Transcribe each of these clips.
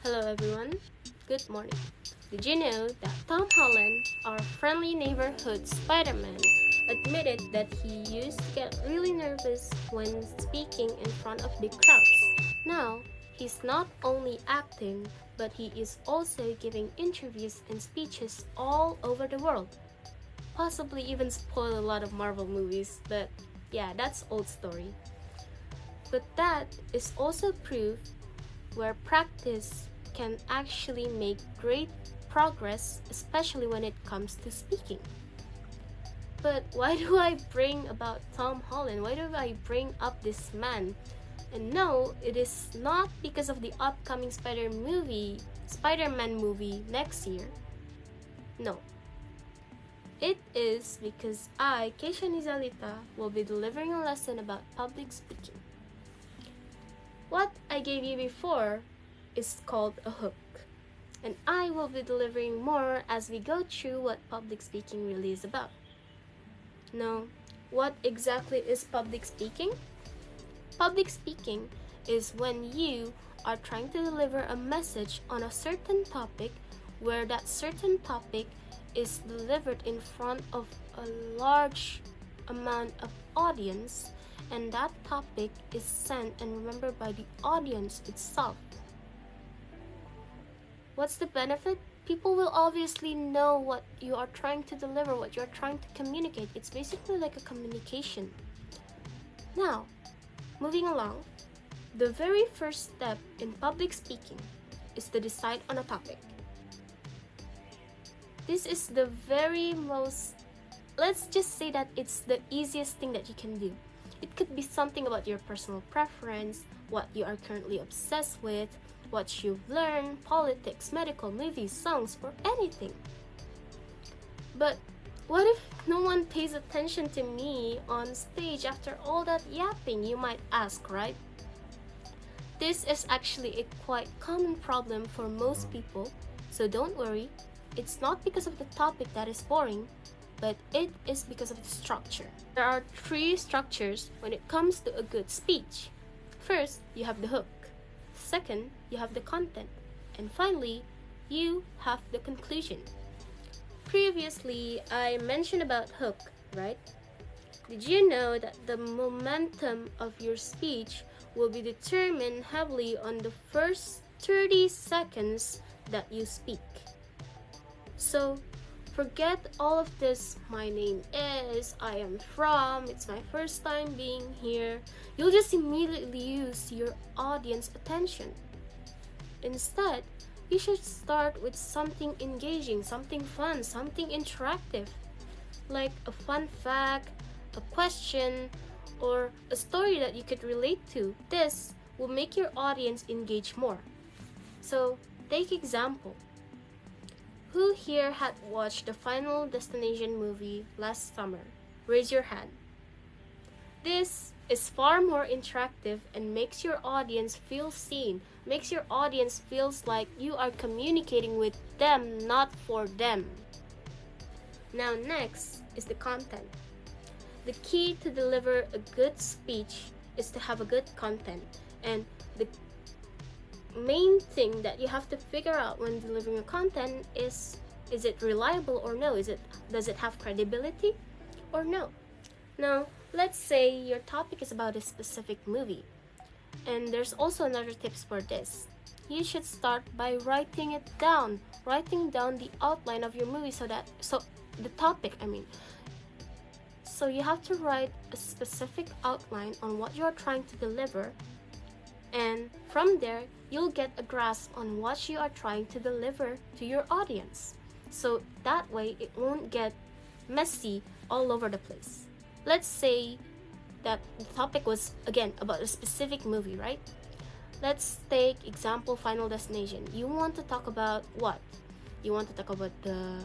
Hello everyone, good morning. Did you know that Tom Holland, our friendly neighborhood Spider-Man, admitted that he used to get really nervous when speaking in front of big crowds? Now, he's not only acting, but he is also giving interviews and speeches all over the world. Possibly even spoil a lot of Marvel movies, but yeah, that's old story. But that is also proof where practice can actually make great progress, especially when it comes to speaking. But why do I bring about Tom Holland? Why do I bring up this man? And no, it is not because of the upcoming Spider-Man movie next year. No. It is because I, Keisha Nizalita, will be delivering a lesson about public speaking. What I gave you before is called a hook, and I will be delivering more as we go through what public speaking really is about. Now, what exactly is public speaking? Public speaking is when you are trying to deliver a message on a certain topic where that certain topic is delivered in front of a large amount of audience, and that topic is sent and remembered by the audience itself. What's the benefit? People will obviously know what you are trying to deliver, what you're trying to communicate. It's basically like a communication. Now, moving along, the very first step in public speaking is to decide on a topic. This is the very most, let's just say that it's the easiest thing that you can do. It could be something about your personal preference, what you are currently obsessed with, what you've learned, politics, medical, movies, songs, or anything. But what if no one pays attention to me on stage after all that yapping, you might ask, right? This is actually a quite common problem for most people, so don't worry. It's not because of the topic that is boring, but it is because of the structure. There are three structures when it comes to a good speech. First, you have the hook. Second, you have the content. And finally, you have the conclusion. Previously, I mentioned about hook, right? Did you know that the momentum of your speech will be determined heavily on the first 30 seconds that you speak? So, forget all of this, my name is, I am from, it's my first time being here. You'll just immediately use your audience attention. Instead, you should start with something engaging, something fun, something interactive, like a fun fact, a question, or a story that you could relate to. This will make your audience engage more. So, take example. Who here had watched the Final Destination movie last summer? Raise your hand. This is far more interactive and makes your audience feel seen, makes your audience feels like you are communicating with them, not for them. Now next is the content. The key to deliver a good speech is to have a good content, and the main thing that you have to figure out when delivering a content is it reliable or no? Does it have credibility or no? Now, let's say your topic is about a specific movie. And there's also another tips for this. You should start by writing it down. Writing down the outline of your movie so the topic, So you have to write a specific outline on what you're trying to deliver, and from there, you'll get a grasp on what you are trying to deliver to your audience. So that way, it won't get messy all over the place. Let's say that the topic was, again, about a specific movie, right? Let's take example Final Destination. You want to talk about what? You want to talk about the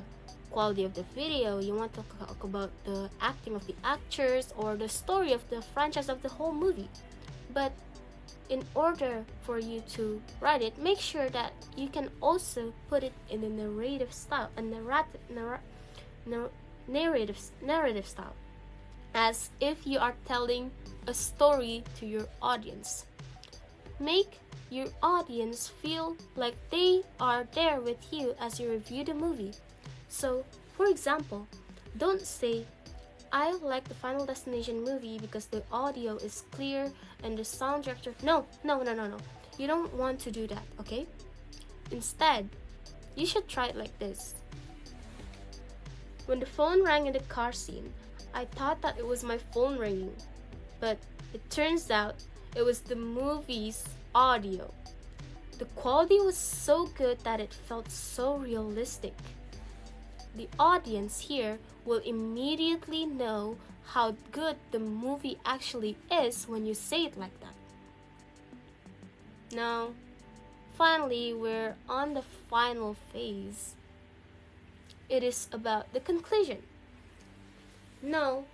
quality of the video, you want to talk about the acting of the actors, or the story of the franchise of the whole movie. But in order for you to write it, make sure that you can also put it in a narrative style, a narrative style, as if you are telling a story to your audience. Make your audience feel like they are there with you as you review the movie. So, for example, don't say, I like the Final Destination movie because the audio is clear and the sound director. No, no, no, no, no. You don't want to do that, okay? Instead, you should try it like this. When the phone rang in the car scene, I thought that it was my phone ringing, but it turns out it was the movie's audio. The quality was so good that it felt so realistic. The audience here will immediately know how good the movie actually is when you say it like that. Now, finally, we're on the final phase. It is about the conclusion. No,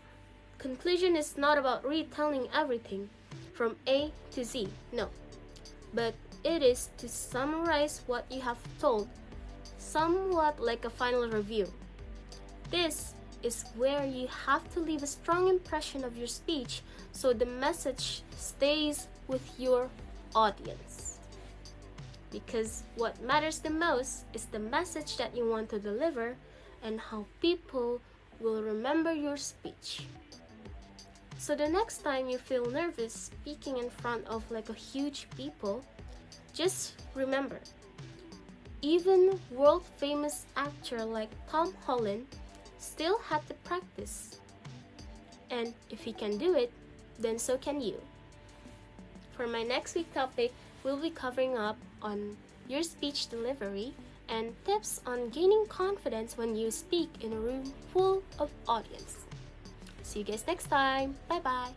conclusion is not about retelling everything from A to Z, no. But it is to summarize what you have told, somewhat like a final review. This is where you have to leave a strong impression of your speech so the message stays with your audience. Because what matters the most is the message that you want to deliver and how people will remember your speech. So the next time you feel nervous speaking in front of like a huge people, just remember, even world famous actor like Tom Holland still had to practice. And if he can do it, then so can you. For my next week topic, we'll be covering up on your speech delivery and tips on gaining confidence when you speak in a room full of audience. See you guys next time. Bye bye.